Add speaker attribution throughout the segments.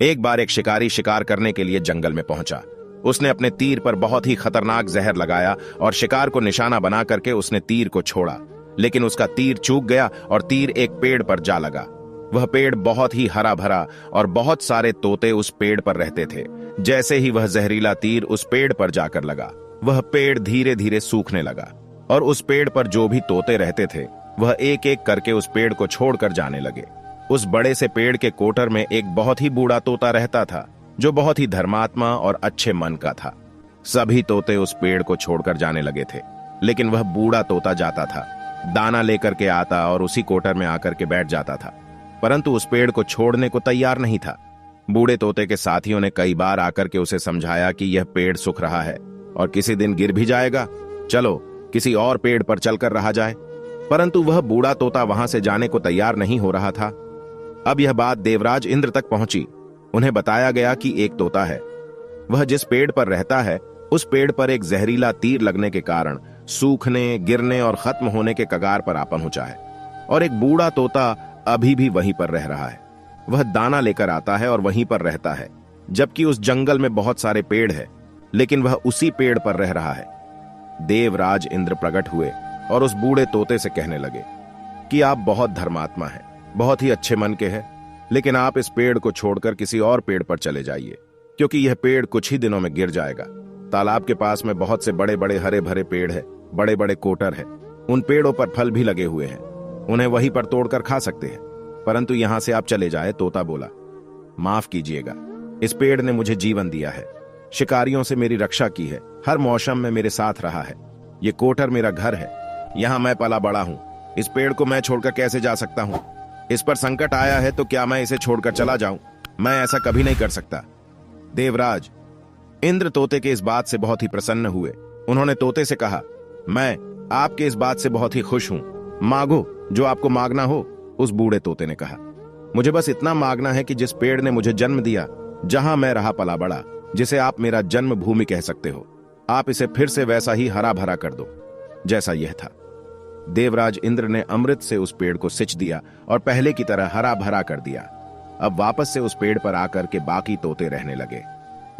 Speaker 1: एक बार एक शिकारी शिकार करने के लिए जंगल में पहुंचा। उसने अपने तीर पर बहुत ही खतरनाक जहर लगाया और शिकार को निशाना बना करके उसने तीर को छोड़ा, लेकिन उसका तीर चूक गया और तीर एक पेड़ पर जा लगा। वह पेड़ बहुत ही हरा भरा और बहुत सारे तोते उस पेड़ पर रहते थे। जैसे ही वह जहरीला तीर उस पेड़ पर जाकर लगा, वह पेड़ धीरे धीरे सूखने लगा और उस पेड़ पर जो भी तोते रहते थे वह एक एक करके उस पेड़ को छोड़कर जाने लगे। उस बड़े से पेड़ के कोटर में एक बहुत ही बूढ़ा तोता रहता था, जो बहुत ही धर्मात्मा और अच्छे मन का था। सभी तोते उस पेड़ को छोड़कर जाने लगे थे, लेकिन वह बूढ़ा तोता जाता था, दाना लेकर के आता और उसी कोटर में आकर के बैठ जाता था, परंतु उस पेड़ को छोड़ने को तैयार नहीं था। बूढ़े तोते के साथियों ने कई बार आकर के उसे समझाया कि यह पेड़ सूख रहा है और किसी दिन गिर भी जाएगा, चलो किसी और पेड़ पर चलकर रहा जाए, परंतु वह बूढ़ा तोता वहां से जाने को तैयार नहीं हो रहा था। अब यह बात देवराज इंद्र तक पहुंची। उन्हें बताया गया कि एक तोता है, वह जिस पेड़ पर रहता है उस पेड़ पर एक जहरीला तीर लगने के कारण सूखने, गिरने और खत्म होने के कगार पर आ पहुंचा है, और एक बूढ़ा तोता अभी भी वहीं पर रह रहा है। वह दाना लेकर आता है और वहीं पर रहता है, जबकि उस जंगल में बहुत सारे पेड़ है, लेकिन वह उसी पेड़ पर रह रहा है। देवराज इंद्र प्रकट हुए और उस बूढ़े तोते से कहने लगे कि आप बहुत धर्मात्मा हैं, बहुत ही अच्छे मन के हैं, लेकिन आप इस पेड़ को छोड़कर किसी और पेड़ पर चले जाइए, क्योंकि यह पेड़ कुछ ही दिनों में गिर जाएगा। तालाब के पास में बहुत से बड़े बड़े हरे भरे पेड़ है, बड़े बड़े कोटर है, उन पेड़ों पर फल भी लगे हुए हैं, उन्हें वहीं पर तोड़कर खा सकते हैं, परंतु यहां से आप चले जाए। तोता बोला, माफ कीजिएगा, इस पेड़ ने मुझे जीवन दिया है, शिकारियों से मेरी रक्षा की है, हर मौसम में मेरे साथ रहा है, ये कोटर मेरा घर है, यहां मैं पला बड़ा हूं, इस पेड़ को मैं छोड़कर कैसे जा सकता हूं? इस पर संकट आया है तो क्या मैं इसे छोड़कर चला जाऊं? मैं ऐसा कभी नहीं कर सकता। देवराज इंद्र तोते के इस बात से बहुत ही प्रसन्न हुए। उन्होंने तोते से कहा, मैं आपके इस बात से बहुत ही खुश हूं, मांगो जो आपको मांगना हो। उस बूढ़े तोते ने कहा, मुझे बस इतना मांगना है कि जिस पेड़ ने मुझे जन्म दिया, जहां मैं रहा पला बड़ा, जिसे आप मेरा जन्म भूमि कह सकते हो, आप इसे फिर से वैसा ही हरा भरा कर दो जैसा यह था। देवराज इंद्र ने अमृत से उस पेड़ को सिंच दिया और पहले की तरह हरा भरा कर दिया। अब वापस से उस पेड़ पर आकर के बाकी तोते रहने लगे।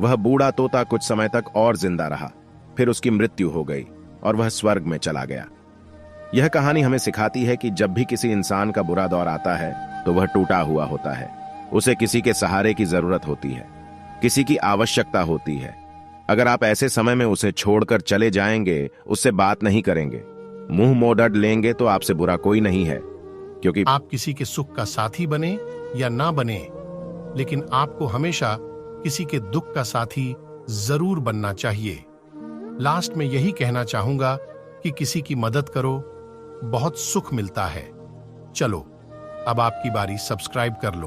Speaker 1: वह बूढ़ा तोता कुछ समय तक और जिंदा रहा, फिर उसकी मृत्यु हो गई और वह स्वर्ग में चला गया। यह कहानी हमें सिखाती है कि जब भी किसी इंसान का बुरा दौर आता है तो वह टूटा हुआ होता है, उसे किसी के सहारे की जरूरत होती है, किसी की आवश्यकता होती है। अगर आप ऐसे समय में उसे छोड़कर चले जाएंगे, उससे बात नहीं करेंगे, मुंह मोड़ लेंगे, तो आपसे बुरा कोई नहीं है, क्योंकि
Speaker 2: आप किसी के सुख का साथी बने या ना बने, लेकिन आपको हमेशा किसी के दुख का साथी जरूर बनना चाहिए। लास्ट में यही कहना चाहूंगा कि किसी की मदद करो, बहुत सुख मिलता है। चलो अब आपकी बारी, सब्सक्राइब कर लो।